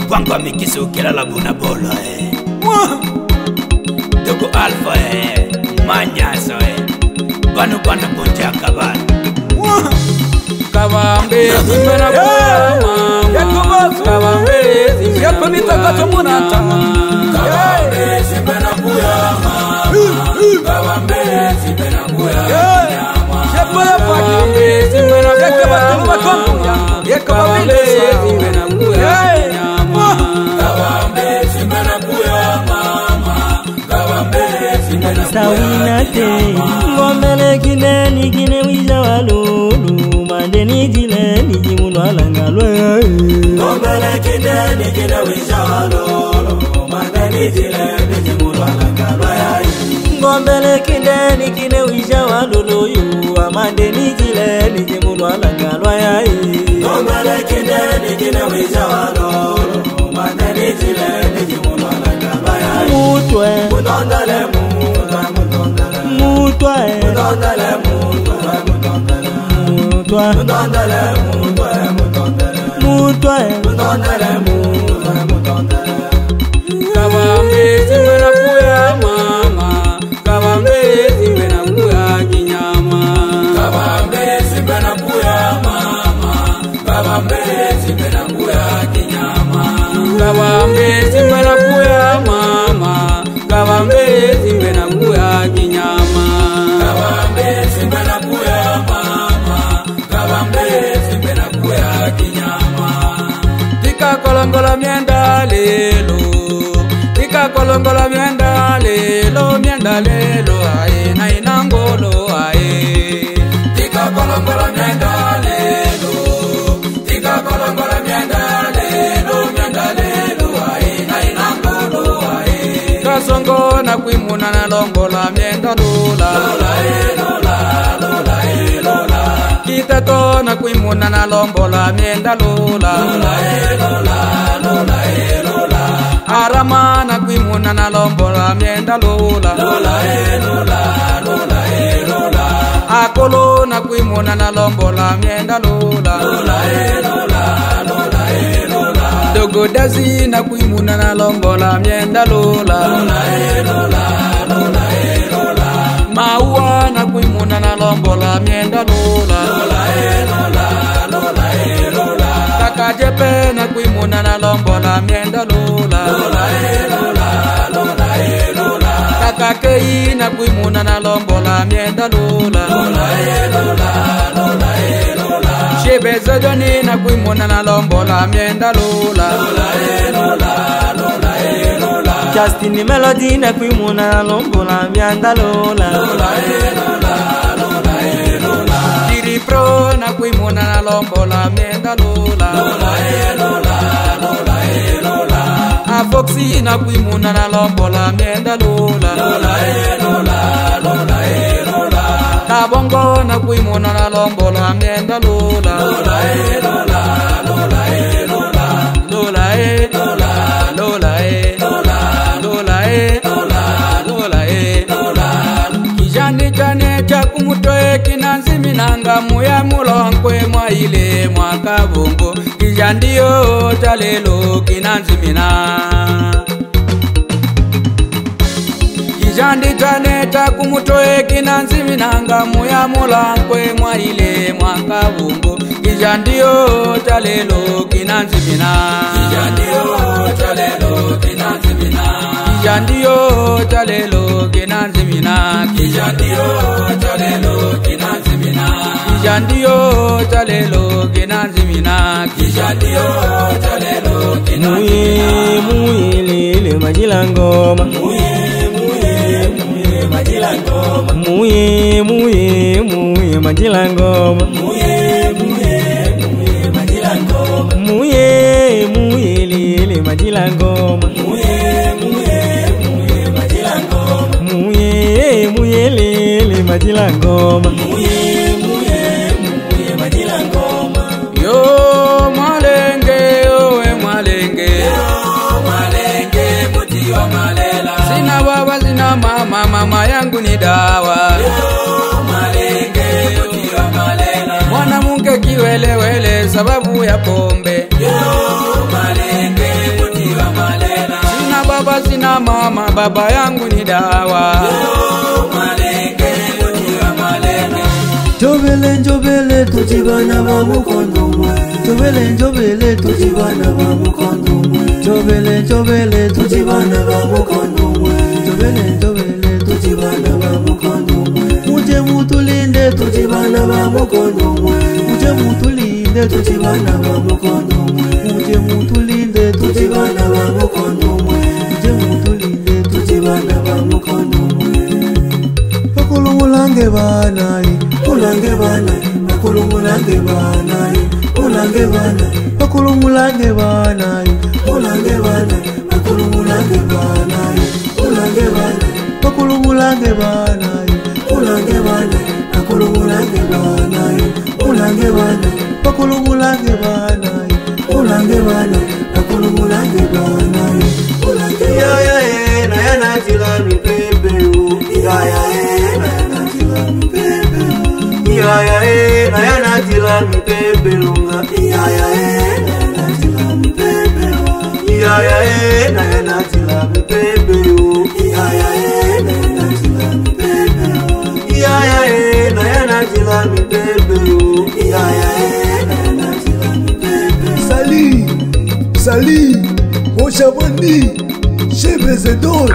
Kwanga mikiso kila la buna bola Dogo Alpha Manyaso Banu bana bonjaka bana Kawambe zimbana kuya Kawambe zimbana kuya Kawambe zimbana kuya Kawambe zimbana kuya Kawambe zimbana kuya Kawambe zimbana kuya Kawambe zimbana kuya Kawambe zimbana Sawina te Ngombele kineni kine wija walulu Mandeni jileni jimuno alangalwe Ngombele kineni kine wija walulu Mandeni jileni jimuno alangalwe Ngombele kineni kine wija walulu yu Mandeni jileni jimuno alangalwe Ngombele kineni kine wija walulu Mandeni jileni jimuno alangalwe Mutwe Mutondale Mutwe Mutondale Mutwe Mutondale Kawambe zimbana kuya mama Kawambe zimbana kuya kinyama Kawambe zimbana kuya mama Kawambe zimbana kuya kinyama Kawambe zimbana kuya mama Kawambe zimbana kuya kinyama Kawambe zimbana kuya mama Kawambe zimbana kuya kinyama Tika kolongola mienda lelo Tika kolongola mienda lelo ae na inangolo ae Tika kolongola mienda lelo Tika kolongola mienda lelo ae na inangolo ae Kasongo na kuimuna na longola mienda lola Kitato na kuimuna na lombola mienda lola Arama na kuimuna na lombola mienda lola Akolo na kuimuna na lombola mienda lola Dogo Dazi na kuimuna na lombola mienda lola Maua na kuimuna na lombola mienda lola Kaka Jepe na kuimuna na lombola mienda lola Kaka Kei na kuimuna na lombola mienda lola Shebe Zodoni na kuimuna na lombola mienda lola Justin Melody na kuimuna na lombola mienda lola Diri Pro na kuimuna na lombola mienda lola Foxy na kuimuna na lombola mienda lola Kabongo na kuimuna na lombola mienda lola Kijani chane cha kumutoe kinanzimi nanga muya mulonkwe mwa ile mwaka bongo Kijandio talelo kinanzimina Kijandi chane cha kumutoe kinanzimi nanga muya mulonkwe mwa ile mwaka bongo Kijandio talelo kinanzimina Kijandio talelo kinanzimina Kijandio talelo kinanzimina Kijandio talelo kinanzimina Kijandio talelo kinanzimina Kijandio talelo kinanzimina Muye lele majila ngoma majila ngoma Muye majila ngoma majila ngoma Muye lele majila ngoma majila ngoma Muye lele majila ngoma majila ngoma Yo Mwalenge owe Mwalenge muti wa malela Sina baba sina mama mama yangu ni dawa Yo Mwalenge muti wa malela Mwana munge kiwelewele sababu ya pombe Yo baba sina mama, baba yangu ni dawa. Njobele njobele tutibana ba mukondo mwe. Njobele njobele tutibana ba mukondo mwe. Njobele njobele tutibana ba mukondo mwe. Njobele njobele tutibana ba mukondo mwe. Muje mutulinde tutibana ba mukondo mwe. Muje mutulinde tutibana ba mukondo mwe. Muje mutulinde tutibana ba mukondo mwe. Muje mutulinde tutibana ba mukondo mwe. Pakulumulange banai, ulange banai, pakulumulange banai, ulange banai, pakulumulange banai, ulange banai, pakulumulange banai, ulange banai, pakulumulange banai, ulange banai, pakulumulange banai, ulange banai, pakulumulange banai, ulange banai, pakulumulange banai, ulange ya na ya na tila mi pepe o ya na na tila mi pepe ya na ya na tila mi pepe lunga ya na na tila mi pepe ya na ya na tila mi pepe o ya na na tila mi pepe ya na ya na tila mi pepe o ya na na tila mi pepe. Sali, mon chabandi, chez Bézédon.